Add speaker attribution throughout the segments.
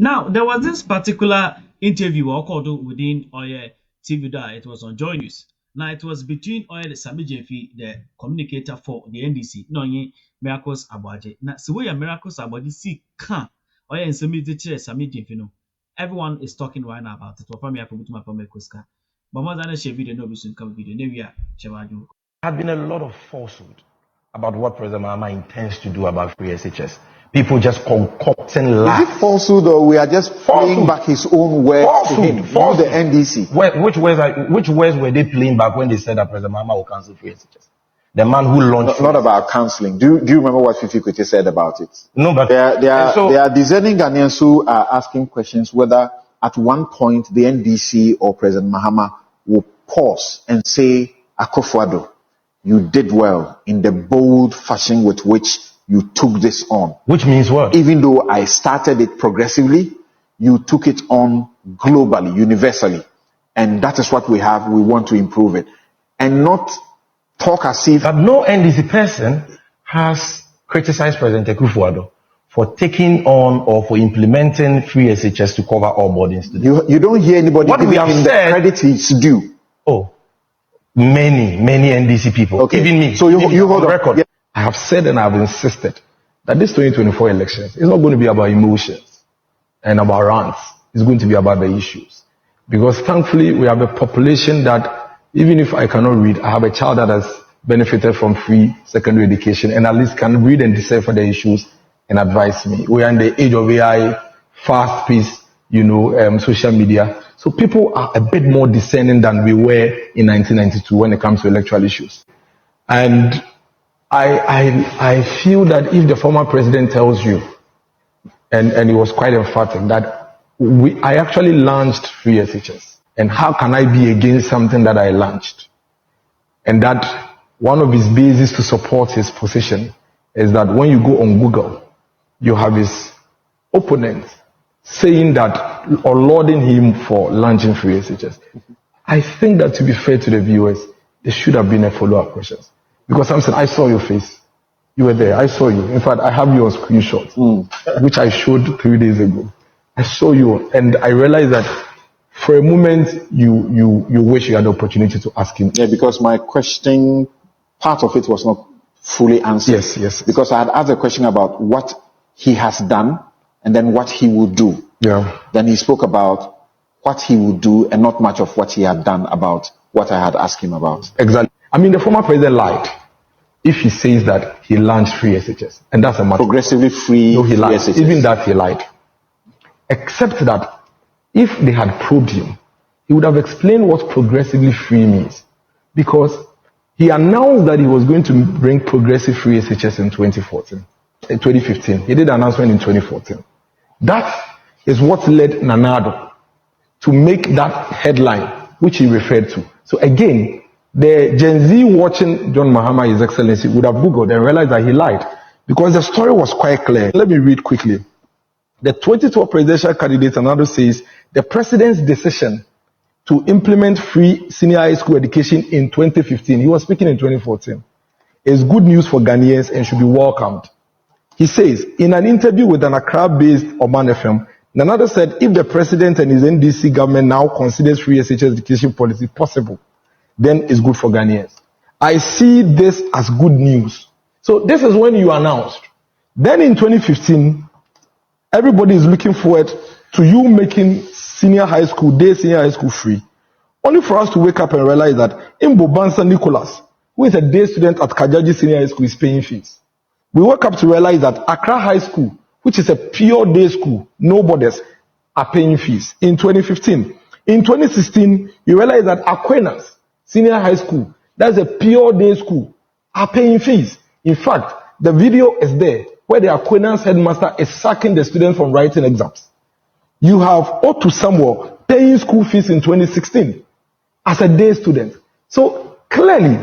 Speaker 1: Now, there was this particular interview I called within Oye TV that it was on Joy News. Now, it was between Oye Sammy Gyamfi, the communicator for the NDC, no, Miracles Aboagye. Now, so we are Miracles Aboagye see can Oye and Sammy Gyamfi no. Everyone is talking right now about it. But more than a share video, no, we should come video. There we are.
Speaker 2: There had been a lot of falsehood about what President Mahama intends to do about free SHS. People just concocting lies.
Speaker 3: Is it falsehood or we are just playing back his own words to him? The NDC.
Speaker 2: Which words were they playing back when they said that President Mahama will cancel free SHS? The man who launched
Speaker 3: not about cancelling. Do you remember what Fifi Kuti said about it?
Speaker 2: No, but
Speaker 3: there are discerning Ghanaians who are asking questions whether at one point the NDC or President Mahama will pause and say, Akufo-Addo, you did well in the bold fashion with which you took this on.
Speaker 2: Which means what?
Speaker 3: Even though I started it progressively, you took it on globally, universally. And that is what we have. We want to improve it. And not talk as if...
Speaker 2: But no NDC person has criticized President Akufo-Addo for taking on or for implementing free SHS to cover all boarding students.
Speaker 3: You don't hear anybody giving him the credit he's due.
Speaker 2: Oh, many NDC people.
Speaker 3: Okay.
Speaker 2: Even me.
Speaker 3: So you hold on record.
Speaker 2: Yeah. I have said and I have insisted that this 2024 elections is not going to be about emotions and about rants. It's going to be about the issues. Because thankfully, we have a population that, even if I cannot read, I have a child that has benefited from free secondary education and at least can read and decipher the issues and advise me. We are in the age of AI, fast-paced, social media. So people are a bit more discerning than we were in 1992 when it comes to electoral issues. And I feel that if the former president tells you, and he was quite emphatic, that I actually launched free SHS. And how can I be against something that I launched? And that one of his bases to support his position is that when you go on Google, you have his opponent saying that or lauding him for launching free SHS. I think that to be fair to the viewers, there should have been a follow-up question. Because I'm saying, I saw your face. You were there. I saw you. In fact, I have you on screenshot, which I showed 3 days ago. I saw you, and I realized that for a moment, you wish you had the opportunity to ask him.
Speaker 3: Yeah, because my question, part of it was not fully answered.
Speaker 2: Yes.
Speaker 3: Because I had asked a question about what he has done, and then what he will do.
Speaker 2: Yeah.
Speaker 3: Then he spoke about what he would do, and not much of what he had done about what I had asked him about.
Speaker 2: Exactly. I mean, the former president lied if he says that he launched free SHS. And that's a matter.
Speaker 3: Progressively free.
Speaker 2: No, he lied.
Speaker 3: SHS.
Speaker 2: Even that he lied. Except that if they had probed him, he would have explained what progressively free means. Because he announced that he was going to bring progressive free SHS in 2015. He did an announcement in 2014. That is what led Nanado to make that headline, which he referred to. So again, the Gen Z watching John Mahama, His Excellency, would have Googled and realized that he lied. Because the story was quite clear. Let me read quickly. The 2012 presidential candidate, Nanado, says the president's decision to implement free senior high school education in 2015, he was speaking in 2014, is good news for Ghanaians and should be welcomed. He says, in an interview with an Accra-based Oman FM, Nanado said if the president and his NDC government now considers free SHS education policy possible, then it's good for Ghanaians. I see this as good news. So this is when you announced. Then in 2015, everybody is looking forward to you making senior high school free. Only for us to wake up and realize that Imbo Bansa Nicholas, who is a day student at Kajaji Senior High School, is paying fees. We woke up to realize that Accra High School, which is a pure day school, no borders, are paying fees in 2015. In 2016, you realize that Aquinas Senior High School, that's a pure day school, are paying fees. In fact, the video is there where the Aquinas headmaster is sacking the students from writing exams. You have Otu Samuel paying school fees in 2016 as a day student. So clearly,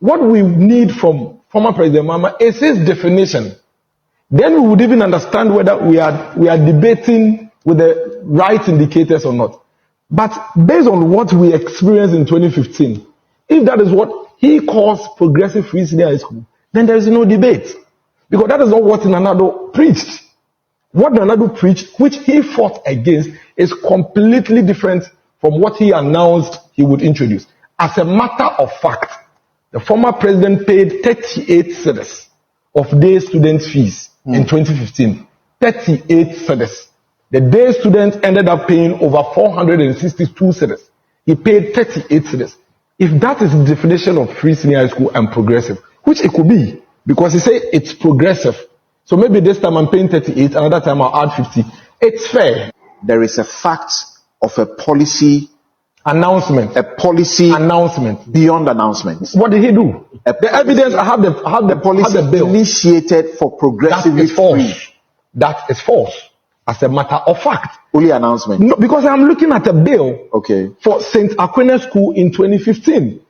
Speaker 2: what we need from former President Mahama is his definition. Then we would even understand whether we are debating with the right indicators or not. But based on what we experienced in 2015, if that is what he calls progressive free senior high school, then there is no debate. Because that is not what Nanado preached. What Nanado preached, which he fought against, is completely different from what he announced he would introduce. As a matter of fact, the former president paid 38 cedis of day student fees in 2015. 38 cedis. The day student ended up paying over 462 cedis. He paid 38 cedis. If that is the definition of free senior high school and progressive, which it could be, because he said it's progressive. So maybe this time I'm paying 38, another time I'll add 50. It's fair.
Speaker 3: There is a fact of a policy
Speaker 2: announcement.
Speaker 3: A policy
Speaker 2: announcement.
Speaker 3: Beyond announcements.
Speaker 2: What did he do? The evidence, I have the
Speaker 3: policy
Speaker 2: bill.
Speaker 3: Initiated for progressively free.
Speaker 2: That is false. As a matter of fact.
Speaker 3: Only announcement.
Speaker 2: No, because I'm looking at a bill for St. Aquinas School in 2015.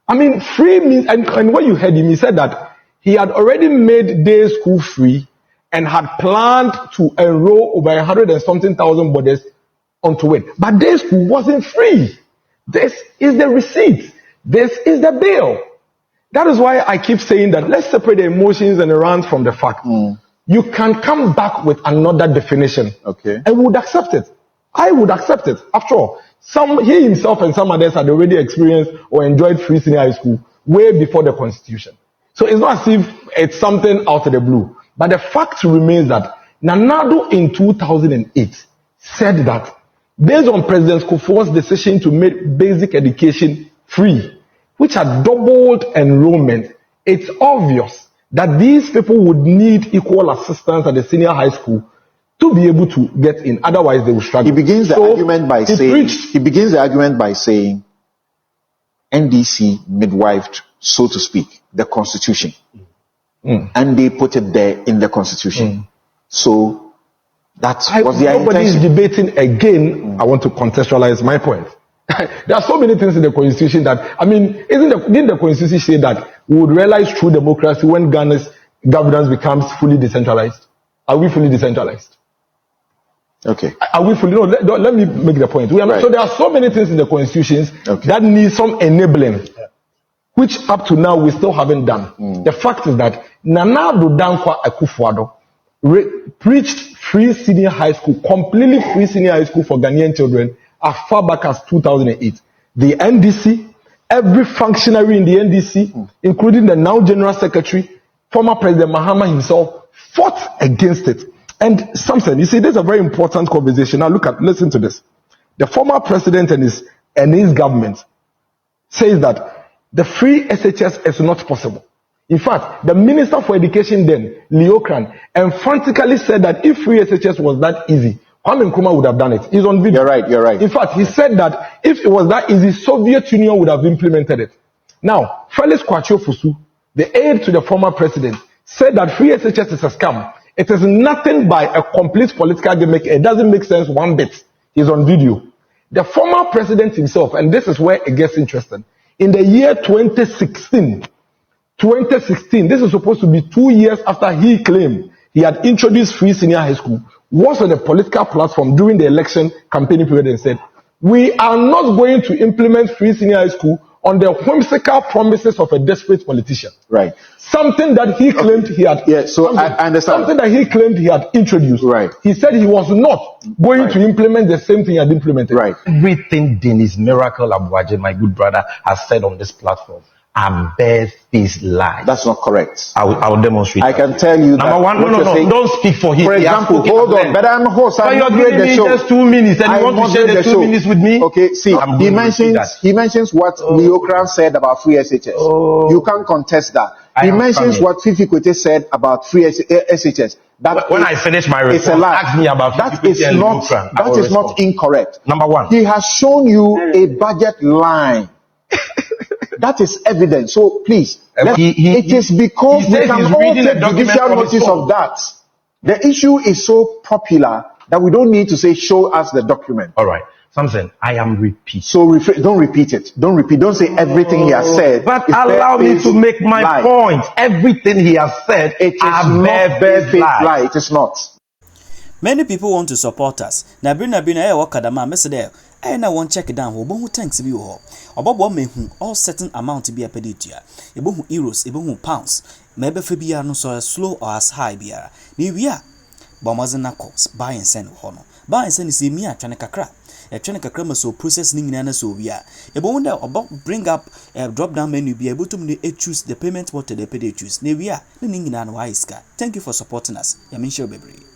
Speaker 2: I mean, free means, and when you heard him, he said that he had already made day school free and had planned to enroll over 100 and something thousand bodies onto it. But day school wasn't free. This is the receipt. This is the bill. That is why I keep saying that let's separate the emotions and the rants from the fact. You can come back with another definition. And we would accept it. I would accept it. After all, he himself and some others had already experienced or enjoyed free senior high school way before the Constitution. So it's not as if it's something out of the blue. But the fact remains that Nanado in 2008 said that based on President Kufuor's decision to make basic education free, which had doubled enrollment, it's obvious that these people would need equal assistance at the senior high school to be able to get in. Otherwise, they will struggle.
Speaker 3: He begins the argument by saying NDC midwifed, so to speak, the Constitution. And they put it there in the Constitution. So that's what the
Speaker 2: nobody is debating again. I want to contextualize my point. There are so many things in the Constitution that, I mean, didn't the Constitution say that we would realize true democracy when Ghana's governance becomes fully decentralized? Are we fully decentralized? Are we fully? No, let me make the point. So there are so many things in the Constitutions that need some enabling, which up to now we still haven't done. The fact is that Nanado Dankwa Akufo-Addo preached free senior high school, completely free senior high school for Ghanaian children as far back as 2008. The NDC, every functionary in the NDC, including the now General Secretary, former President Mahama himself, fought against it. And Samson, you see, this is a very important conversation. Now listen to this. The former president and his government says that the free SHS is not possible. In fact, the Minister for Education then, Leo Kran, emphatically said that if free SHS was that easy, Kwame Nkrumah would have done it. He's on video.
Speaker 3: You're right.
Speaker 2: In fact, he said that if it was that easy, Soviet Union would have implemented it. Now, Felix Kwachio Fusu, the aide to the former president, said that free SHS is a scam. It is nothing but a complete political gimmick. It doesn't make sense one bit. He's on video. The former president himself, and this is where it gets interesting, in the year 2016, this is supposed to be 2 years after he claimed he had introduced free senior high school, was on a political platform during the election campaigning period and said, we are not going to implement free senior high school on the whimsical promises of a desperate politician. Something that he claimed he had.
Speaker 3: I understand.
Speaker 2: Something that he claimed he had introduced. He said he was not going to implement the same thing he had implemented.
Speaker 4: Everything Dennis Miracle Aboagye, my good brother, has said on this platform are bare-faced lies.
Speaker 3: That's not correct.
Speaker 4: I will demonstrate.
Speaker 3: I can tell you.
Speaker 4: Number one, no, don't speak for him.
Speaker 3: For example, hold on. But I'm a host.
Speaker 4: But you're giving me just 2 minutes, and you want to share the 2 minutes with me?
Speaker 3: Okay, see, he mentions what Leo Kran said about free SHS. You can't contest that. He mentions what Fifi Kwete said about free SHS.
Speaker 4: When I finish my report,
Speaker 3: it's a lie.
Speaker 4: Ask me about
Speaker 3: that is not. That is not incorrect.
Speaker 4: Number one,
Speaker 3: he has shown you a budget line. That is evident. So please, it is because we can all take judicial notice of that. The issue is so popular that we don't need to say, show us the document.
Speaker 4: All right. Samson, I am repeating.
Speaker 3: So don't repeat it. Don't say everything he has said.
Speaker 4: But allow me to make my point. Everything he has said,
Speaker 3: it is not bare-faced lie. It is not.
Speaker 5: Many people want to support us. Na bina wakadama mesede. Na won check down obohu tanks bi wo. Obobo mehu all certain amount bi apeditua. Ebohu euros, ebohu pounds. Mebe fe bia no so slow or as high biara. Ni wia Bomazina calls, buy and send honor. Buy and send is a mere chanakakra. A chanakakra so process ningana so we are. A wonder about bring up a drop down menu be able to choose the payment what they pay choose. Ne we are the ningana waiska. Thank you for supporting us. Yamin Show Baby.